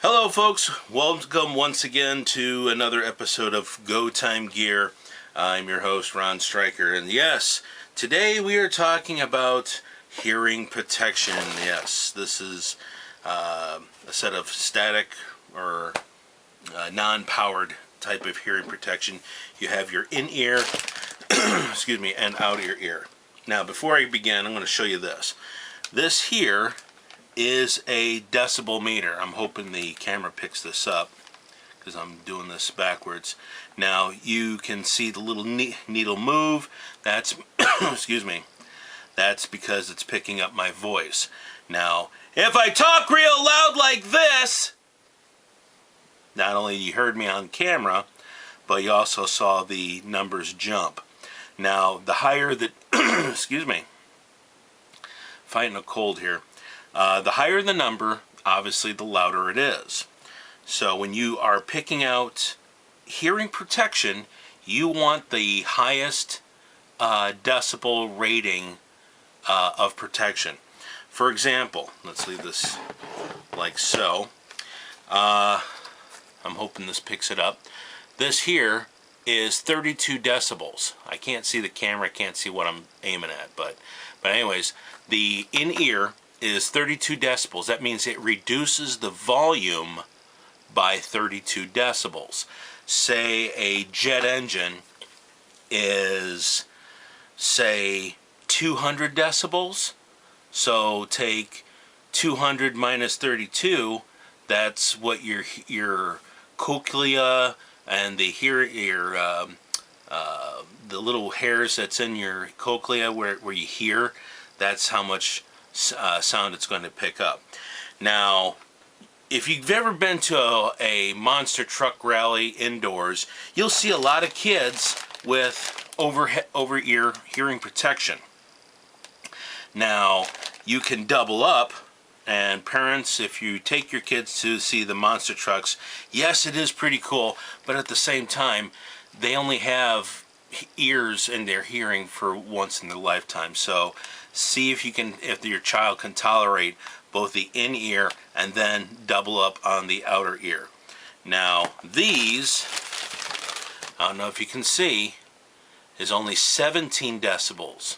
Hello folks, welcome once again to another episode of Go Time Gear. I'm your host Ron Stryker, and yes, today we are talking about hearing protection. Yes, this is a set of static or non-powered type of hearing protection. You have your in-ear excuse me, and out-ear ear. Now before I begin, I'm going to show you this. This here is a decibel meter. I'm hoping the camera picks this up because I'm doing this backwards. Now you can see the little needle move. That's excuse me, that's because it's picking up my voice. Now if I talk real loud like this, not only you heard me on camera, but you also saw the numbers jump. Now the higher that excuse me, fighting a cold here. The higher the number, obviously the louder it is. So when you are picking out hearing protection, you want the highest decibel rating of protection. For example, let's leave this like so. I'm hoping this picks it up. This here is 32 decibels. I can't see the camera, I can't see what I'm aiming at, but anyways, the in-ear is 32 decibels. That means it reduces the volume by 32 decibels. Say a jet engine is, say, 200 decibels. So take 200 minus 32. That's what your cochlea and the the little hairs that's in your cochlea where you hear. That's how much sound it's going to pick up. Now, if you've ever been to a monster truck rally indoors, you'll see a lot of kids with over-ear hearing protection. Now, you can double up, and parents, if you take your kids to see the monster trucks, yes, it is pretty cool, but at the same time, they only have ears in their hearing for once in their lifetime. So see if your child can tolerate both the in-ear and then double up on the outer ear. Now these, I don't know if you can see, is only 17 decibels.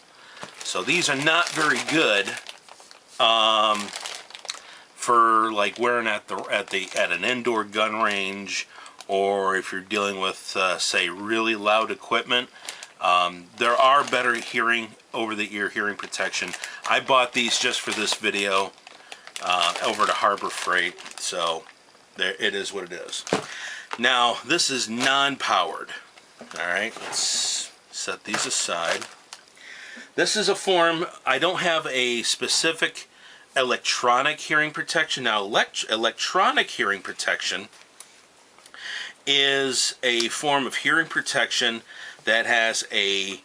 So these are not very good for like wearing at an indoor gun range, or if you're dealing with say really loud equipment. There are better over-the-ear hearing protection. I bought these just for this video over to Harbor Freight, so there it is what it is. Now this is non-powered. Alright, let's set these aside. This is a form, I don't have a specific electronic hearing protection. Now electronic hearing protection is a form of hearing protection that has a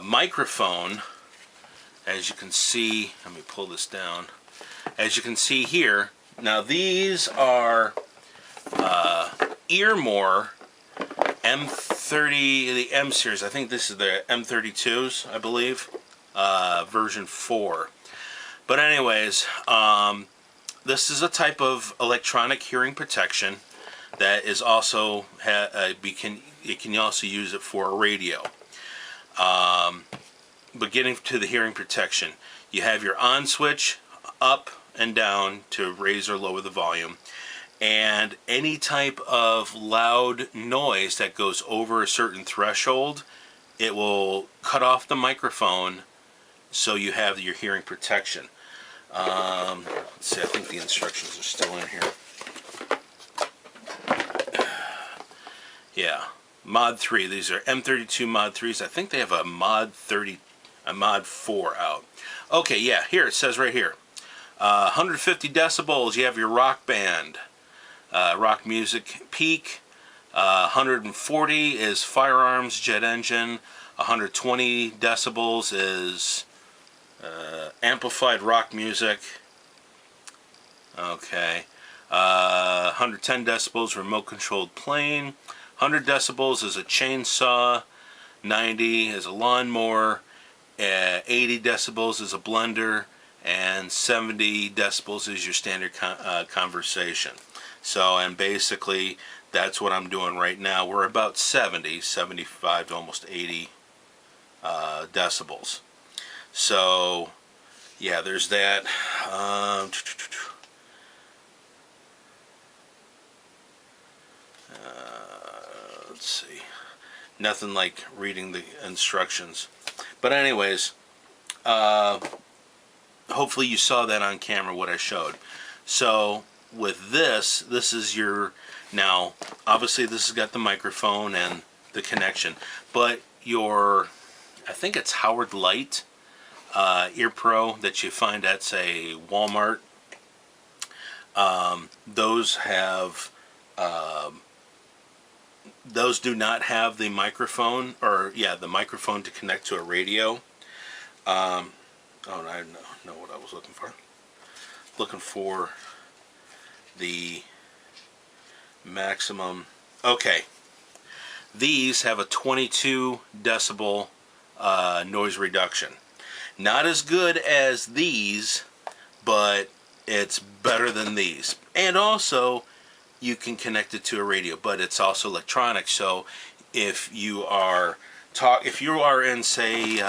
microphone. As you can see, let me pull this down. As you can see here, now these are Earmore M30, the M series. I think this is the M32s, I believe, version 4. But anyways, this is a type of electronic hearing protection that is also you can also use it for a radio. But getting to the hearing protection, you have your on switch up and down to raise or lower the volume, and any type of loud noise that goes over a certain threshold, it will cut off the microphone so you have your hearing protection. Let's see, I think the instructions are still in here. Yeah, Mod 3. These are M32 Mod 3s. I think they have a Mod 4 out. Okay, yeah, here it says right here. 150 decibels, you have your rock band. Rock music peak. 140 is firearms, jet engine. 120 decibels is amplified rock music. Okay. 110 decibels, remote controlled plane. 100 decibels is a chainsaw. 90 is a lawnmower. 80 decibels is a blender. and 70 decibels is your standard conversation. So, and basically that's what I'm doing right now. We're about 70, 75 to almost 80 decibels. So yeah, there's that. Let's see. Nothing like reading the instructions. But anyways, hopefully you saw that on camera, what I showed. So with this is your, now obviously this has got the microphone and the connection, but your, I think it's Howard Light Ear Pro that you find at, say, Walmart. Those have, those do not have the microphone, or yeah, the microphone to connect to a radio. Oh, I know what I was looking for. Looking for the maximum. Okay, these have a 22 decibel noise reduction. Not as good as these, but it's better than these. And also, you can connect it to a radio, but it's also electronic. So if you are in, say,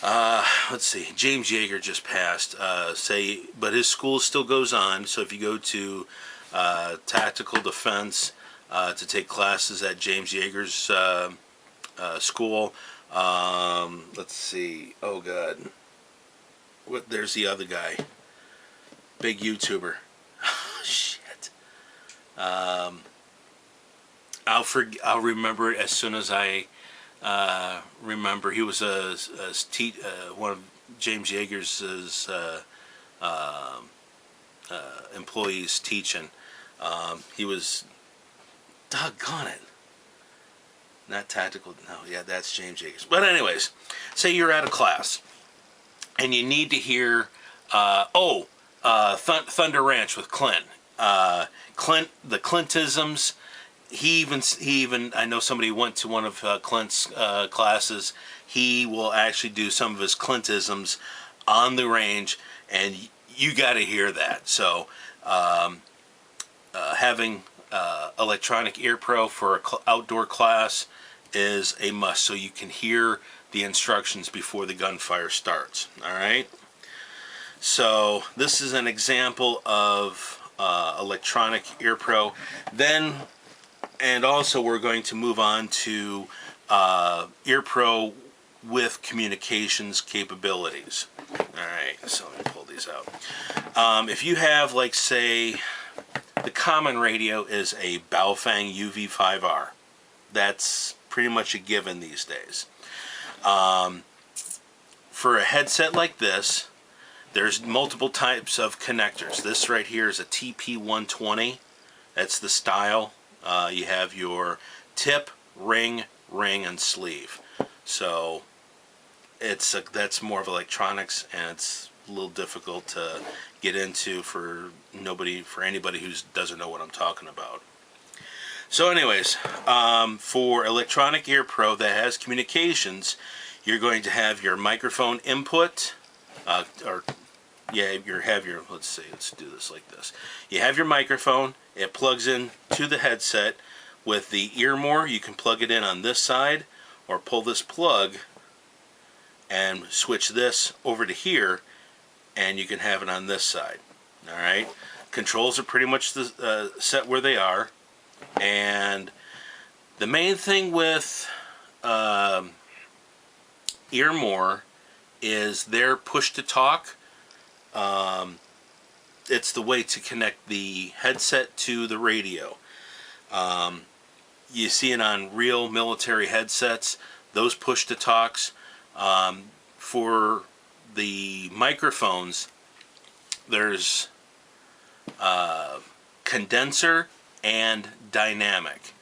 let's see, James Yeager just passed, say, but his school still goes on. So if you go to tactical defense to take classes at James Yeager's school, let's see, oh god, what, there's the other guy, big YouTuber. Shit. I'll remember it as soon as I remember. He was one of James Yeager's employees teaching. He was, doggone it, not tactical, no, yeah, that's James Yeager's. But anyways, say you're at a class and you need to hear Thunder Ranch with Clint. Clint, the Clintisms. He even I know somebody went to one of Clint's classes. He will actually do some of his Clintisms on the range, and you got to hear that. So having electronic ear pro for an outdoor class is a must, so you can hear the instructions before the gunfire starts. All right. So this is an example of electronic ear pro. Then, and also we're going to move on to ear pro with communications capabilities. All right, so let me pull these out. If you have, like, say, the common radio is a Baofeng UV5R. That's pretty much a given these days. For a headset like this, there's multiple types of connectors. This right here is a TP120. That's the style. You have your tip, ring, and sleeve. So that's more of electronics, and it's a little difficult to get into for anybody who doesn't know what I'm talking about. So anyways, for electronic ear pro that has communications, you're going to have your microphone input, let's see, let's do this like this. You have your microphone, it plugs in to the headset. With the earmore, you can plug it in on this side, or pull this plug and switch this over to here, and you can have it on this side. Alright, controls are pretty much set where they are. And the main thing with earmore is their push to talk. It's the way to connect the headset to the radio. You see it on real military headsets, those push to talks. For the microphones, there's condenser and dynamic.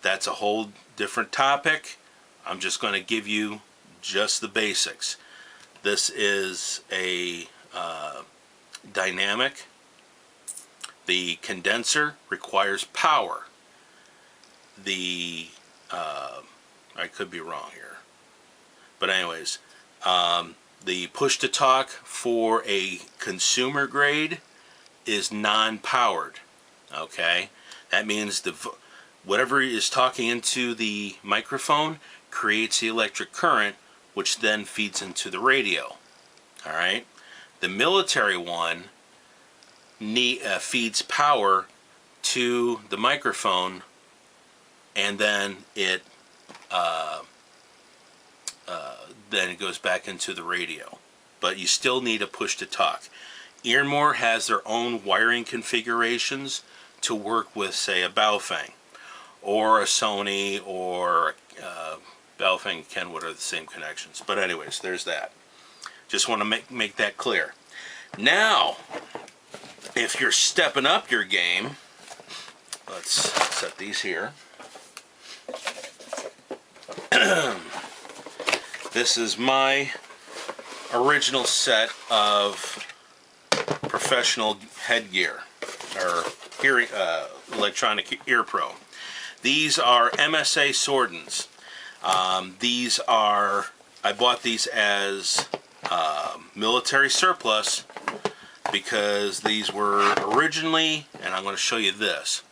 That's a whole different topic. I'm just going to give you just the basics. This is a dynamic. The condenser requires power. I could be wrong here, but anyways, The push-to-talk for a consumer grade is non-powered. Okay, that means whatever is talking into the microphone creates the electric current, which then feeds into the radio. All right, the military one feeds power to the microphone, and then it goes back into the radio. But you still need a push-to-talk. Earmore has their own wiring configurations to work with, say, a Baofeng or a Sony or Baofeng and Kenwood are the same connections. But anyways, there's that. Just want to make that clear. Now, if you're stepping up your game, let's set these here. This is my original set of professional headgear, or hearing electronic ear pro. These are MSA Swordens. These are, I bought these as military surplus because these were originally, and I'm going to show you this,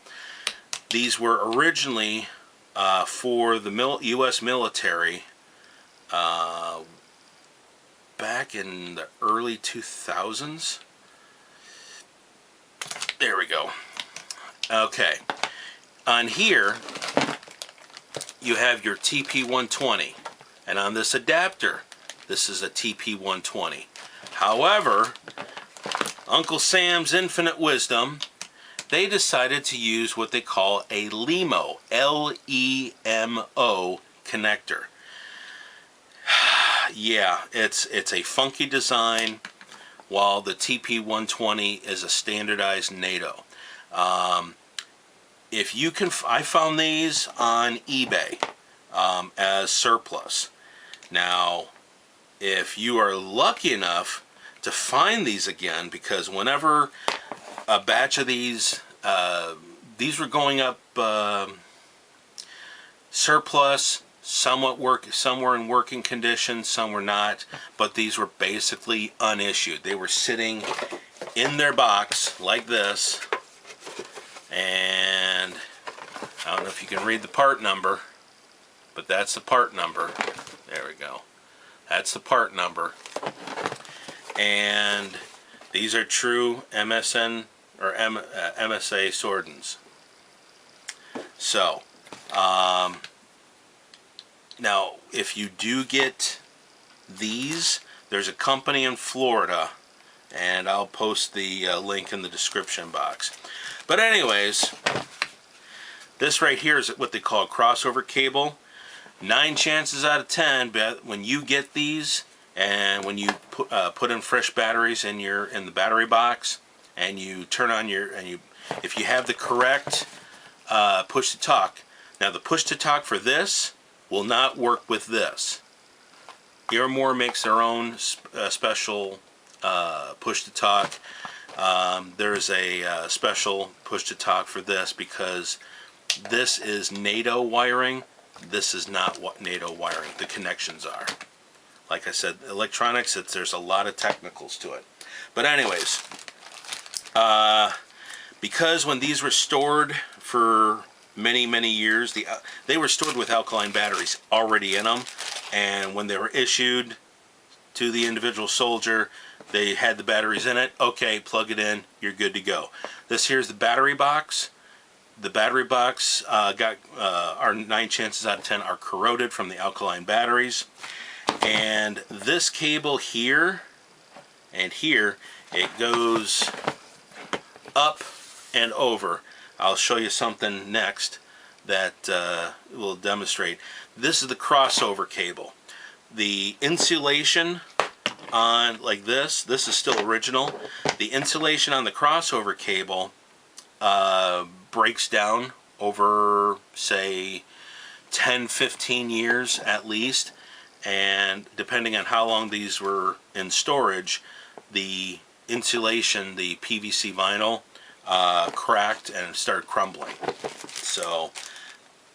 these were originally for the U.S. military back in the early 2000s. There we go. Okay. On here, you have your TP120. And on this adapter, this is a TP120. However, Uncle Sam's infinite wisdom, they decided to use what they call a LEMO, L-E-M-O connector. Yeah, it's a funky design, while the TP120 is a standardized NATO. If you can, I found these on eBay as surplus. Now, if you are lucky enough to find these again, because whenever a batch of these were going up surplus, some were in working condition, some were not, but these were basically unissued. They were sitting in their box like this, and I don't know if you can read the part number, but that's the part number. There we go. That's the part number. And these are true MSN or MSA Swordens. So, now, if you do get these, there's a company in Florida, and I'll post the link in the description box. But anyways, this right here is what they call a crossover cable. 9 chances out of 10, but when you get these, and when you put in fresh batteries in the battery box, and you turn on if you have the correct push to talk. Now the push to talk for this will not work with this. Earmore makes their own special push to talk. There's a special push to talk for this because this is NATO wiring. This is not what NATO wiring. The connections are. Like I said, electronics, there's a lot of technicals to it. But anyways, because when these were stored for many years, they were stored with alkaline batteries already in them, and when they were issued to the individual soldier, they had the batteries in it. Okay, plug it in, you're good to go. This here's the battery box. The battery box our 9 chances out of 10 are corroded from the alkaline batteries. And this cable here and here, it goes up and over. I'll show you something next that will demonstrate. This is the crossover cable. The insulation on like this is still original. The insulation on the crossover cable breaks down over, say, 10-15 years at least, and depending on how long these were in storage, the insulation, the PVC vinyl, cracked and started crumbling. So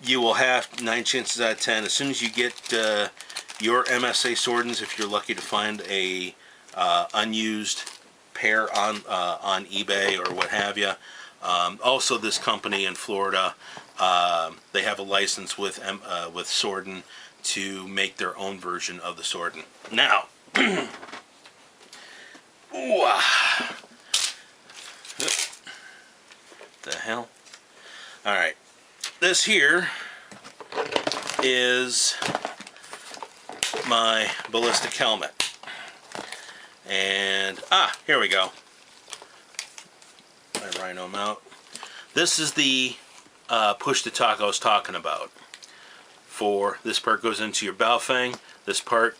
you will have 9 chances out of 10, as soon as you get your MSA Swordens, if you're lucky to find a unused pair on eBay or what have you. Also, this company in Florida, they have a license with Sworden to make their own version of the Sworden. Now, the hell? All right, this here is my ballistic helmet, and here we go. My rhino mount. This is the push to talk I was talking about. For this part goes into your Baofeng. This part,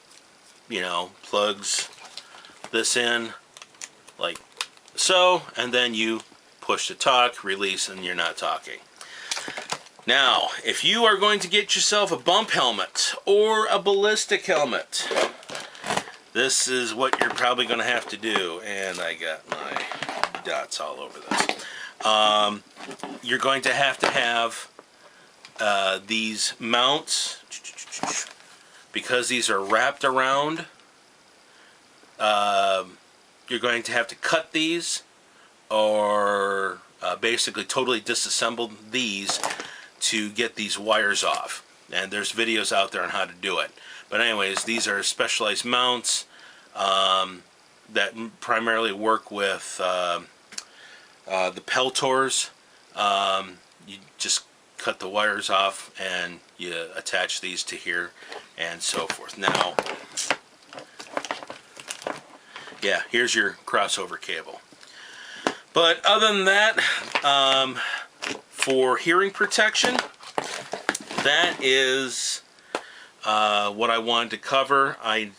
you know, plugs this in like so, and then you push to talk, release, and you're not talking. Now, if you are going to get yourself a bump helmet or a ballistic helmet, this is what you're probably going to have to do. And I got my dots all over this. You're going to have these mounts, because these are wrapped around. You're going to have to cut these, or basically totally disassemble these to get these wires off. And there's videos out there on how to do it. But anyways, these are specialized mounts that primarily work with the Peltors. You just cut the wires off and you attach these to here and so forth. Now, yeah, here's your crossover cable. But other than that, for hearing protection, that is what I wanted to cover. I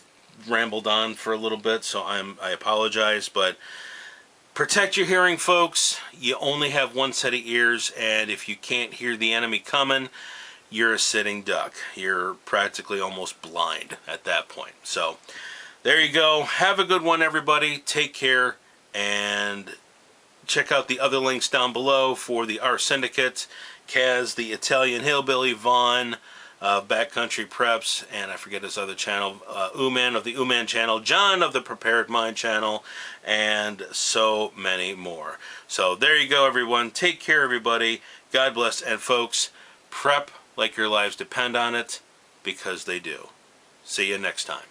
rambled on for a little bit, so I apologize, but protect your hearing, folks. You only have one set of ears, and if you can't hear the enemy coming, you're a sitting duck. You're practically almost blind at that point. So there you go. Have a good one, everybody. Take care, and check out the other links down below for the R Syndicate, Caz the Italian Hillbilly, Vaughn, Backcountry Preps, and I forget his other channel, OOMAN of the OOMAN channel, John of the PreparedMind channel, and so many more. So there you go, everyone. Take care, everybody. God bless, and folks, prep like your lives depend on it, because they do. See you next time.